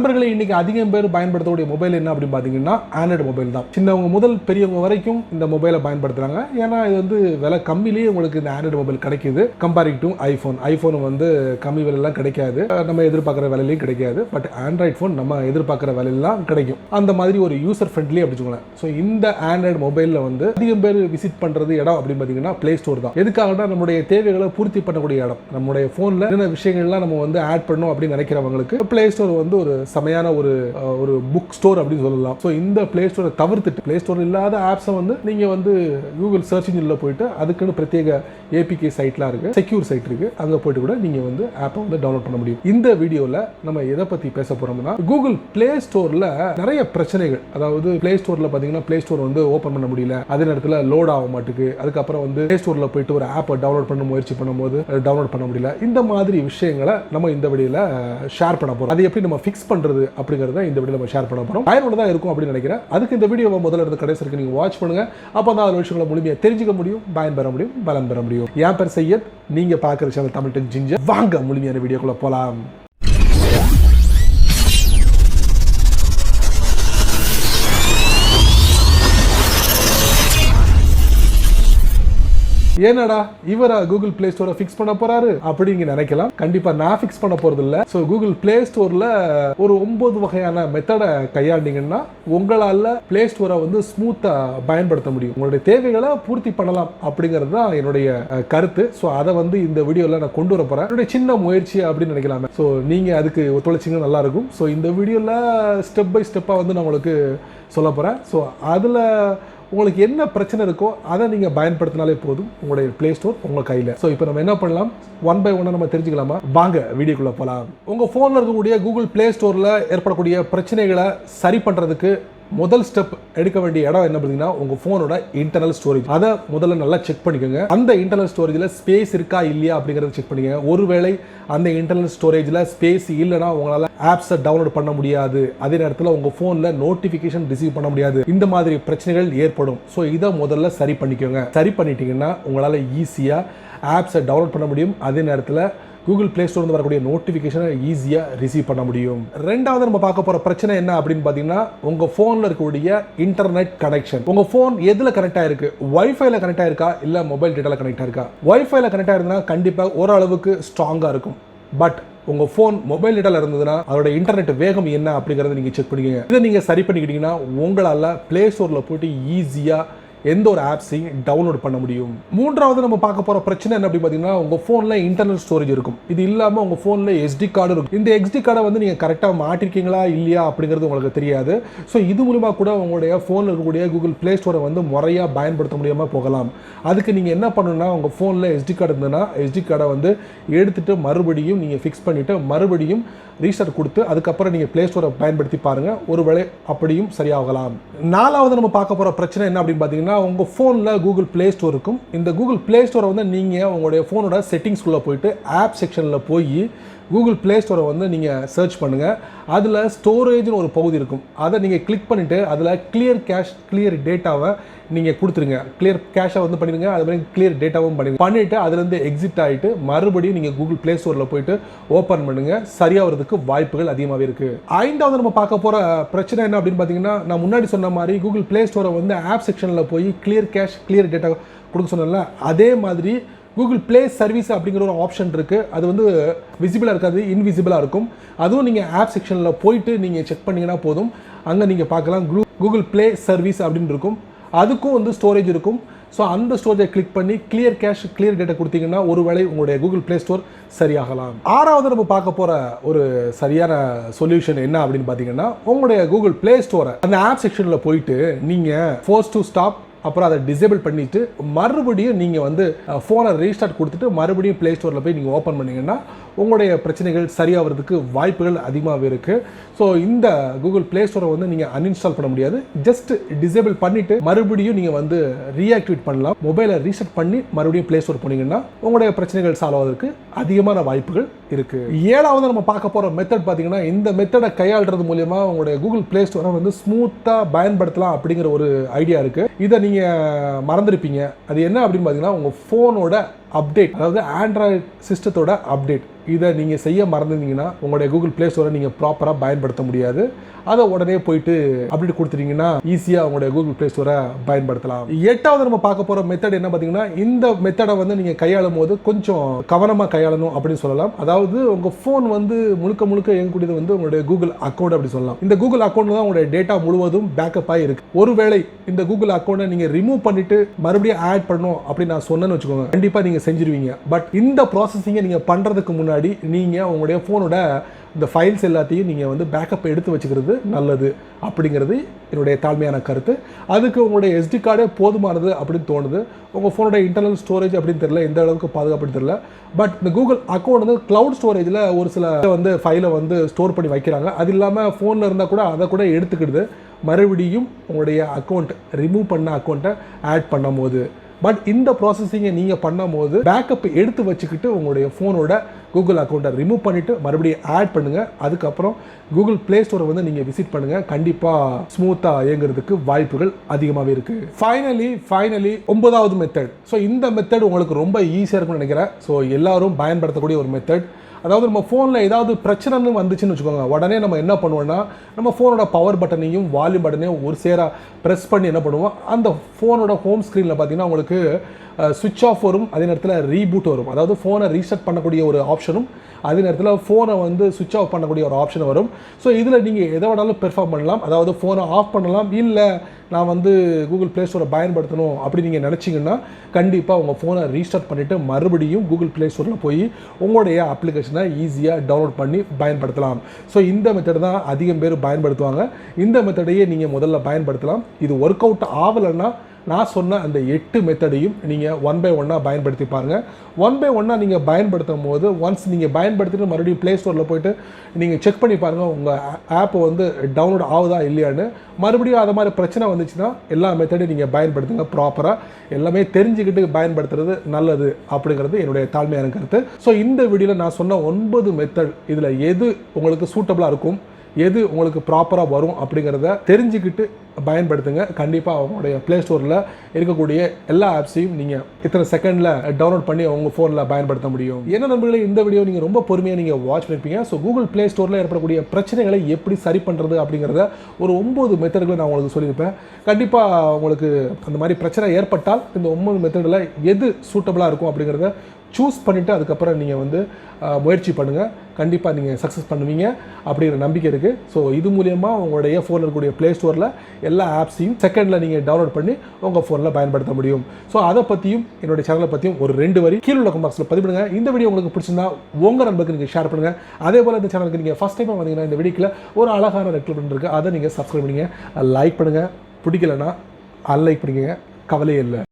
நண்பர்களே, இன்னைக்கு அதிகம் பேர் பயன்படுத்தக்கூடிய மொபைல் என்ன அப்படின்னு பார்த்தீங்கன்னா ஆண்ட்ராய்டு மொபைல் தான். சின்னவங்க முதல் பெரியவங்க வரைக்கும் இந்த மொபைலை பயன்படுத்துறாங்க. ஏன்னா இது வந்து விலை கம்மியிலேயே உங்களுக்கு இந்த ஆண்ட்ராய்டு மொபைல் கிடைக்குது. கம்பேரிங் டு ஐஃபோன் வந்து கம்மி விலையெல்லாம் கிடைக்காது, நம்ம எதிர்பார்க்குற விலையிலையும் கிடைக்காது. பட் ஆண்ட்ராய்டு ஃபோன் நம்ம எதிர்பார்க்குற விலையெல்லாம் கிடைக்கும். அந்த மாதிரி ஒரு யூசர் ஃப்ரெண்ட்லி அப்படி சொல்லுவாங்க. ஸோ இந்த ஆண்ட்ராய்டு மொபைலில் வந்து அதிகம் பேர் விசிட் பண்ணுறது இடம் அப்படின்னு பார்த்தீங்கன்னா பிளே ஸ்டோர் தான். எதுக்காகனா நம்மளுடைய தேவைகளை பூர்த்தி பண்ணக்கூடிய இடம். நம்மளுடைய ஃபோனில் என்னென்ன விஷயங்கள்லாம் நம்ம வந்து ஆட் பண்ணணும் அப்படின்னு நினைக்கிறவங்களுக்கு பிளே ஸ்டோர் வந்து ஒரு செமையான ஒரு புக் ஸ்டோர் அப்படின்னு சொல்லலாம். ஸோ இந்த பிளே ஸ்டோரை தவிர்த்துட்டு பிளே ஸ்டோர் இல்லாத ஆப்ஸை வந்து நீங்கள் வந்து கூகுள் சர்ச் இன்ஜினில் போயிட்டு அதுக்குன்னு பிரத்யேக ஏபிகே சைட்லாம் இருக்குது, செக்யூர் சைட் இருக்குது, அங்கே போயிட்டு கூட நீங்கள் வந்து ஆப்பை வந்து டவுன்லோட் பண்ண முடியும். இந்த வீடியோவில் நம்ம எதை பற்றி பேச போகிறோம்னா கூகுள் பிளே ஸ்டோரில் நிறைய பிரச்சனைகள். அதாவது பிளே ஸ்டோரில் பார்த்தீங்கன்னா பிளே ஸ்டோர் வந்து ஓப்பன் பண்ண முடியல, அதே நேரத்தில் லோட் ஆக மாட்டுக்கு, அதுக்கப்புறம் வந்து பிளே ஸ்டோரில் போயிட்டு ஒரு ஆப்பை டவுன்லோட் பண்ண முயற்சி பண்ணும்போது டவுன்லோட் பண்ண முடியல. இந்த மாதிரி விஷயங்களை நம்ம இந்த வீடியோவில் ஷேர் பண்ண போகிறோம். அதை எப்படி நம்ம ஃபிக்ஸ் பண்ணுறது அப்படிங்கிறத இந்த வீடியோ நம்ம ஷேர் பண்ண போகிறோம். பயனுள்ளதாக இருக்கும் அப்படின்னு நினைக்கிறேன். அதுக்கு இந்த வீடியோவை முதல்ல இருந்து கடைசி வரைக்கும் நீங்கள் வாட்ச் பண்ணுங்க. அப்போ தான் அந்த விஷயங்களை முழுமையாக தெரிஞ்சுக்க முடியும், பயன் பெற முடியும், பலன் பெற முடியும். என் பேர் சையத், நீங்க பார்க்குற சேனல் தமிழ் டெக் ஜிஞ்சர். வாங்க முழுமையான வீடியோக்குள்ள போலாம். ஏனடா இவரா கூகுள் பிளே ஸ்டோரை ஃபிக்ஸ் பண்ண போறாரு அப்படின்னு நினைக்கலாம். கண்டிப்பா நான் ஃபிக்ஸ் பண்ண போறது இல்ல. ஸோ கூகுள் பிளே ஸ்டோர்ல ஒரு 9 வகையான மெத்தடை கையாண்டீங்கன்னா உங்களால பிளே ஸ்டோரை வந்து ஸ்மூத்தா பயன்படுத்த முடியும், உங்களுடைய தேவைகளை பூர்த்தி பண்ணலாம் அப்படிங்கிறது தான் என்னுடைய கருத்து. ஸோ அதை வந்து இந்த வீடியோல நான் கொண்டு வர போறேன். என்னுடைய சின்ன முயற்சி அப்படின்னு நினைக்கலாமே. ஸோ நீங்க அதுக்கு ஒத்துழைச்சிங்கன்னா நல்லா இருக்கும். ஸோ இந்த வீடியோல ஸ்டெப் பை ஸ்டெப்பா வந்து நான் உங்களுக்கு சொல்ல போறேன். ஸோ அதுல உங்களுக்கு என்ன பிரச்சனை இருக்கோ அதை நீங்கள் பயன்படுத்தினாலே போதும், உங்களுடைய பிளே ஸ்டோர் உங்கள் கையில். ஸோ இப்போ நம்ம என்ன பண்ணலாம், ஒன் பை ஒன்னாக நம்ம தெரிஞ்சுக்கலாமா? வாங்க வீடியோக்குள்ளே போகலாம். உங்கள் ஃபோனில் இருக்கக்கூடிய கூகுள் பிளே ஸ்டோரில் ஏற்படக்கூடிய பிரச்சனைகளை சரி பண்ணுறதுக்கு முதல் ஸ்டெப் எடுக்க வேண்டிய இடம் என்ன பார்த்தீங்கன்னா உங்கள் ஃபோனோட இன்டர்னல் ஸ்டோரேஜ். அதை முதல்ல நல்லா செக் பண்ணிக்கோங்க. அந்த இன்டர்னல் ஸ்டோரேஜில் ஸ்பேஸ் இருக்கா இல்லையா அப்படிங்கிறத செக் பண்ணிக்கோங்க. ஒருவேளை அந்த இன்டர்னல் ஸ்டோரேஜில் ஸ்பேஸ் இல்லைனா உங்களால் ஆப்ஸை டவுன்லோட் பண்ண முடியாது, அதே நேரத்தில் உங்கள் ஃபோனில் நோட்டிஃபிகேஷன் ரிசீவ் பண்ண முடியாது, இந்த மாதிரி பிரச்சனைகள் ஏற்படும். ஸோ இதை முதல்ல சரி பண்ணிக்கோங்க. சரி பண்ணிட்டீங்கன்னா உங்களால் ஈஸியாக ஆப்ஸை டவுன்லோட் பண்ண முடியும், அதே நேரத்தில் கூகுள் பிளே ஸ்டோர் வந்து வரக்கூடிய நோட்டிஃபிகேஷனை ஈஸியாக ரிசீவ் பண்ண முடியும். ரெண்டாவது நம்ம பார்க்க போகிற பிரச்சனை என்ன அப்படின்னு பார்த்தீங்கன்னா உங்கள் ஃபோனில் இருக்கக்கூடிய இன்டர்நெட் கனெக்ஷன். உங்கள் ஃபோன் எதில் கனெக்ட் ஆகிருக்கு, வைஃபைல கனெக்ட் ஆயிருக்கா இல்லை மொபைல் டேட்டாவில் கனெக்ட் ஆயிருக்கா? வைஃபைல கனெக்ட் ஆயிருந்தா கண்டிப்பாக ஓரளவுக்கு ஸ்ட்ராங்காக இருக்கும். பட் உங்கள் ஃபோன் மொபைல் டேட்டாவில் இருந்ததுன்னா அதோட இன்டர்நெட் வேகம் என்ன அப்படிங்கிறத நீங்கள் செக் பண்ணிக்கோங்க. இதை நீங்கள் சரி பண்ணிக்கிட்டீங்கன்னா உங்களால் பிளே ஸ்டோரில் போய்ட்டு ஈஸியாக எந்த ஒரு ஆப்ஸையும் டவுன்லோட் பண்ண முடியும். மூன்றாவது நம்ம பார்க்க போகிற பிரச்சனை என்ன அப்படின்னு பார்த்தீங்கன்னா உங்கள் ஃபோனில் இன்டர்னல் ஸ்டோரேஜ் இருக்கும். இது இல்லாமல் உங்கள் ஃபோனில் SD கார்டு இருக்கும். இந்த SD கார்டை வந்து நீங்கள் கரெக்டாக மாட்டிருக்கீங்களா இல்லையா அப்படிங்கிறது உங்களுக்கு தெரியாது. ஸோ இது மூலமா கூட உங்களுடைய ஃபோனில் இருக்கக்கூடிய கூகுள் பிளே ஸ்டோரை வந்து முறையாக பயன்படுத்த முடியாமல் போகலாம். அதுக்கு நீங்கள் என்ன பண்ணணும்னா உங்கள் ஃபோனில் SD கார்டு இருந்ததுன்னா SD கார்டை வந்து எடுத்துகிட்டு மறுபடியும் நீங்கள் ஃபிக்ஸ் பண்ணிவிட்டு மறுபடியும் ரீஸ்டார்ட் கொடுத்து அதுக்கப்புறம் நீங்கள் பிளே ஸ்டோரை பயன்படுத்தி பாருங்கள், ஒருவேளை அப்படியும் சரியாகலாம். நாலாவது நம்ம பார்க்க போகிற பிரச்சனை என்ன அப்படின்னு பார்த்தீங்கன்னா உங்கள் ஃபோனில் கூகுள் பிளே ஸ்டோர் இருக்கும். இந்த கூகுள் பிளே ஸ்டோரை வந்து நீங்கள் உங்களுடைய ஃபோனோட செட்டிங்ஸ்குள்ளே போயிட்டு ஆப் செக்ஷனில் போய் கூகுள் பிளே ஸ்டோரை வந்து நீங்கள் சர்ச் பண்ணுங்கள். அதில் ஸ்டோரேஜ்னு ஒரு பகுதி இருக்கும். அதை நீங்கள் கிளிக் பண்ணிவிட்டு அதில் கிளியர் கேஷ் கிளியர் டேட்டாவை நீங்கள் கொடுத்துருங்க. கிளியர் கேஷை வந்து பண்ணிடுங்க, அது மாதிரி கிளியர் டேட்டாவும் பண்ணிவிட்டு அதுலேருந்து எக்ஸிட் ஆகிட்டு மறுபடியும் நீங்கள் கூகுள் பிளே ஸ்டோரில் போயிட்டு ஓப்பன் பண்ணுங்கள். சரியாகிறதுக்கு வாய்ப்புகள் அதிகமாகவே இருக்குது. ஐந்தாவது நம்ம பார்க்க போகிற பிரச்சனை என்ன அப்படின்னு பார்த்தீங்கன்னா நான் முன்னாடி சொன்ன மாதிரி கூகுள் பிளே ஸ்டோரை வந்து ஆப் செக்ஷனில் போய் கிளியர் கேஷ் கிளியர் டேட்டா கொடுக்க சொன்னல, அதே மாதிரி கூகுள் பிளே சர்வீஸ் அப்படிங்கிற ஒரு ஆப்ஷன் இருக்குது. அது வந்து விசிபிளாக இருக்காது, இன்விசிபிளாக இருக்கும். அதுவும் நீங்கள் ஆப் செக்ஷனில் போயிட்டு நீங்கள் செக் பண்ணிங்கன்னா போதும், அங்கே நீங்கள் பார்க்கலாம் கூகுள் பிளே சர்வீஸ் அப்படின்னு இருக்கும். அதுக்கும் வந்து ஸ்டோரேஜ் இருக்கும். ஸோ அந்த ஸ்டோரேஜை கிளிக் பண்ணி கிளியர் கேஷ் கிளியர் டேட்டா கொடுத்தீங்கன்னா ஒருவேளை உங்களுடைய கூகுள் பிளே ஸ்டோர் சரியாகலாம். ஆறாவது நம்ம பார்க்க போகிற ஒரு சரியான சொல்யூஷன் என்ன அப்படின்னு பார்த்தீங்கன்னா உங்களுடைய கூகுள் பிளே ஸ்டோரை அந்த ஆப் செக்ஷனில் போயிட்டு நீங்கள் ஃபோர்ஸ் டு ஸ்டாப் அப்புறம் அதை டிசேபிள் பண்ணிவிட்டு மறுபடியும் நீங்கள் வந்து ஃபோனை ரீஸ்டார்ட் கொடுத்துட்டு மறுபடியும் பிளே ஸ்டோரில் போய் நீங்கள் ஓப்பன் பண்ணிங்கன்னா உங்களுடைய பிரச்சனைகள் சரியாகிறதுக்கு வாய்ப்புகள் அதிகமாகவே இருக்குது. ஸோ இந்த கூகுள் பிளே ஸ்டோரை வந்து நீங்கள் அன்இன்ஸ்டால் பண்ண முடியாது, ஜஸ்ட் டிசேபிள் பண்ணிவிட்டு மறுபடியும் நீங்கள் வந்து ரீஆக்டிவேட் பண்ணலாம். மொபைலை ரீசெட் பண்ணி மறுபடியும் பிளே ஸ்டோர் போனீங்கன்னா உங்களுடைய பிரச்சனைகள் சால்வ் ஆவதற்கு அதிகமான வாய்ப்புகள் இருக்குது. ஏழாவது நம்ம பார்க்க போகிற மெத்தட் பார்த்தீங்கன்னா இந்த மெத்தடை கையாளுறது மூலமா உங்களுடைய கூகுள் பிளே ஸ்டோரை வந்து ஸ்மூத்தாக பயன்படுத்தலாம் அப்படிங்கிற ஒரு ஐடியா இருக்குது. இதை நீங்கள் மறந்துருப்பீங்க. அது என்ன அப்படின்னு பார்த்தீங்கன்னா உங்கள் ஃபோனோட அப்டேட், அதாவது ஆண்ட்ராய்டு சிஸ்டத்தோட அப்டேட், இதை நீங்கள் செய்ய மறந்துருந்தீங்கன்னா உங்களுடைய கூகுள் பிளே ஸ்டோரை நீங்கள் ப்ராப்பராக பயன்படுத்த முடியாது. அதை உடனே போயிட்டு அப்டேட் கொடுத்துட்டீங்கன்னா ஈஸியாக உங்களுடைய கூகுள் பிளே ஸ்டோரை பயன்படுத்தலாம். 8வது நம்ம பார்க்க போகிற மெத்தட் என்ன பார்த்தீங்கன்னா, இந்த மெத்தடை வந்து நீங்கள் கையாளும் போது கொஞ்சம் கவனமாக கையாளணும் அப்படின்னு சொல்லலாம். அதாவது உங்கள் ஃபோன் வந்து முழுக்க முழுக்க இயங்கக்கூடியது வந்து உங்களுடைய கூகுள் அக்கௌண்ட் அப்படி சொல்லலாம். இந்த கூகுள் அக்கௌண்ட் தான் உங்களுடைய டேட்டா முழுவதும் பேக்கப் ஆகி இருக்கு. ஒருவேளை இந்த கூகுள் அக்கௌண்ட்டை நீங்கள் ரிமூவ் பண்ணிட்டு மறுபடியும் ஆட் பண்ணணும் அப்படின்னு நான் சொன்னேன்னு வச்சுக்கோங்க, கண்டிப்பாக நீங்கள் செஞ்சிருவீங்க. பட் இந்த ப்ராசஸிங்கை நீங்கள் பண்ணுறதுக்கு முன்னாடி நீங்கள் உங்களுடைய ஃபோனோட இந்த ஃபைல்ஸ் எல்லாத்தையும் நீங்கள் வந்து பேக்கப் எடுத்து வச்சுக்கிறது நல்லது அப்படிங்கிறது என்னுடைய தாழ்மையான கருத்து. அதுக்கு உங்களுடைய SD கார்டே போதுமானது அப்படின்னு தோணுது. உங்கள் ஃபோனோட இன்டர்னல் ஸ்டோரேஜ் அப்படின்னு தெரியல, எந்த அளவுக்கு பாதுகாப்புன்னு தெரியல. பட் இந்த கூகுள் அக்கௌண்ட் வந்து க்ளவுட் ஸ்டோரேஜில் ஒரு சில வந்து ஃபைலை வந்து ஸ்டோர் பண்ணி வைக்கிறாங்க. அது இல்லாமல் ஃபோனில் இருந்தால் கூட அதை கூட எடுத்துக்கிடுது மறுபடியும் உங்களுடைய அக்கௌண்ட் ரிமூவ் பண்ண அக்கௌண்ட்டை ஆட் பண்ணும் போது. பட் இந்த ப்ராசஸிங்கை நீங்கள் பண்ணும் போது பேக்கப் எடுத்து வச்சுக்கிட்டு உங்களுடைய ஃபோனோட கூகுள் அக்கௌண்ட்டை ரிமூவ் பண்ணிவிட்டு மறுபடியும் ஆட் பண்ணுங்கள். அதுக்கப்புறம் கூகுள் ப்ளே ஸ்டோரை வந்து நீங்கள் விசிட் பண்ணுங்கள். கண்டிப்பாக ஸ்மூத்தாக இயங்குறதுக்கு வாய்ப்புகள் அதிகமாகவே இருக்குது. ஃபைனலி 9வது மெத்தட். ஸோ இந்த மெத்தட் உங்களுக்கு ரொம்ப ஈஸியாக இருக்கும்னு நினைக்கிறேன். ஸோ எல்லாரும் பயன்படுத்தக்கூடிய ஒரு மெத்தட். அதாவது நம்ம ஃபோனில் ஏதாவது பிரச்சனைன்னு வந்துச்சுன்னு வச்சுக்கோங்க, உடனே நம்ம என்ன பண்ணுவோம்னா நம்ம ஃபோனோட பவர் பட்டனையும் வால்யூம் பட்டனையும் ஒரு சேராக ப்ரெஸ் பண்ணி என்ன பண்ணுவோம், அந்த ஃபோனோட ஹோம் ஸ்க்ரீனில் பார்த்தீங்கன்னா உங்களுக்கு சுவிட்ச் ஆஃப் வரும், அதே நேரத்தில் ரீபூட் வரும். அதாவது ஃபோனை ரீசெட் பண்ணக்கூடிய ஒரு ஆப்ஷனும் அதே நேரத்தில் ஃபோனை வந்து சுவிட்ச் ஆஃப் பண்ணக்கூடிய ஒரு ஆப்ஷன் வரும். ஸோ இதில் நீங்கள் எதை வேணாலும் பெர்ஃபார்ம் பண்ணலாம். அதாவது ஃபோனை ஆஃப் பண்ணலாம், இல்லை நான் வந்து கூகுள் ப்ளே ஸ்டோரை பயன்படுத்தணும் அப்படி நீங்கள் நினச்சிங்கன்னா கண்டிப்பாக உங்கள் ஃபோனை ரீஸ்டார்ட் பண்ணிவிட்டு மறுபடியும் கூகுள் ப்ளே ஸ்டோரில் போய் உங்களுடைய அப்ளிகேஷனை ஈஸியாக டவுன்லோட் பண்ணி பயன்படுத்தலாம். ஸோ இந்த மெத்தட் தான் அதிகம் பேர் பயன்படுத்துவாங்க. இந்த மெத்தடையே நீங்கள் முதல்ல பயன்படுத்தலாம். இது ஒர்க் அவுட் ஆகலைன்னா நான் சொன்ன அந்த 8 மெத்தடையும் நீங்கள் 1 by 1 பயன்படுத்தி பாருங்கள். 1 by 1 நீங்கள் பயன்படுத்தும் போது ஒன்ஸ் நீங்கள் பயன்படுத்திட்டு மறுபடியும் ப்ளே ஸ்டோரில் போய்ட்டு நீங்கள் செக் பண்ணி பாருங்கள் உங்கள் ஆப் வந்து டவுன்லோட் ஆகுதா இல்லையான்னு. மறுபடியும் அது மாதிரி பிரச்சனை வந்துச்சுன்னா எல்லா மெத்தடையும் நீங்கள் பயன்படுத்துங்க. ப்ராப்பராக எல்லாமே தெரிஞ்சுக்கிட்டு பயன்படுத்துறது நல்லது அப்படிங்கிறது என்னுடைய தாழ்மையான கருத்து. ஸோ இந்த வீடியோவில் நான் சொன்ன 9 மெத்தட் இதில் எது உங்களுக்கு சூட்டபுளாக இருக்கும், எது உங்களுக்கு ப்ராப்பராக வரும் அப்படிங்கிறத தெரிஞ்சுக்கிட்டு பயன்படுத்துங்க. கண்டிப்பாக உங்களுடைய ப்ளே ஸ்டோரில் இருக்கக்கூடிய எல்லா ஆப்ஸையும் நீங்கள் இத்தனை செகண்டில் டவுன்லோட் பண்ணி உங்கள் ஃபோனில் பயன்படுத்த முடியும். என்ன நண்பர்களே, இந்த வீடியோ நீங்கள் ரொம்ப பொறுமையாக நீங்கள் வாட்ச் பண்ணியிருப்பீங்க. ஸோ கூகுள் ப்ளே ஸ்டோரில் ஏற்படக்கூடிய பிரச்சனைகளை எப்படி சரி பண்ணுறது அப்படிங்கிறத ஒரு 9 மெத்தடுகளை நான் உங்களுக்கு சொல்லியிருப்பேன். கண்டிப்பாக உங்களுக்கு அந்த மாதிரி பிரச்சனை ஏற்பட்டால் இந்த 9 மெத்தடில் எது சூட்டபுளாக இருக்கும் அப்படிங்கிறத சூஸ் பண்ணிவிட்டு அதுக்கப்புறம் நீங்கள் வந்து முயற்சி பண்ணுங்கள். கண்டிப்பாக நீங்கள் சக்ஸஸ் பண்ணுவீங்க அப்படிங்கிற நம்பிக்கை இருக்குது. ஸோ இது மூலியமாக உங்களுடைய ஃபோனில் இருக்கக்கூடிய ப்ளே ஸ்டோரில் எல்லா ஆப்ஸையும் செகண்டில் நீங்கள் டவுன்லோட் பண்ணி உங்கள் ஃபோனில் பயன்படுத்த முடியும். ஸோ அதை பற்றியும் என்னுடைய சேனலை பற்றியும் ஒரு 2 வரி கீழே உள்ள பாக்ஸில் பதிவிடுங்க. இந்த வீடியோ உங்களுக்கு பிடிச்சிருந்தா உங்கள் நண்பருக்கு நீங்கள் ஷேர் பண்ணுங்கள். அதே போல் இந்த சேனலுக்கு நீங்கள் ஃபஸ்ட் டைம் வந்தீங்கன்னா இந்த வீடியோவில் ஒரு அழகான ரெட் பட்டன் இருக்குது, அதை நீங்கள் சப்ஸ்கிரைப் பண்ணுங்கள், லைக் பண்ணுங்கள். பிடிக்கலன்னா அன்லைக் பண்ணிக்கங்க, கவலையே இல்லை.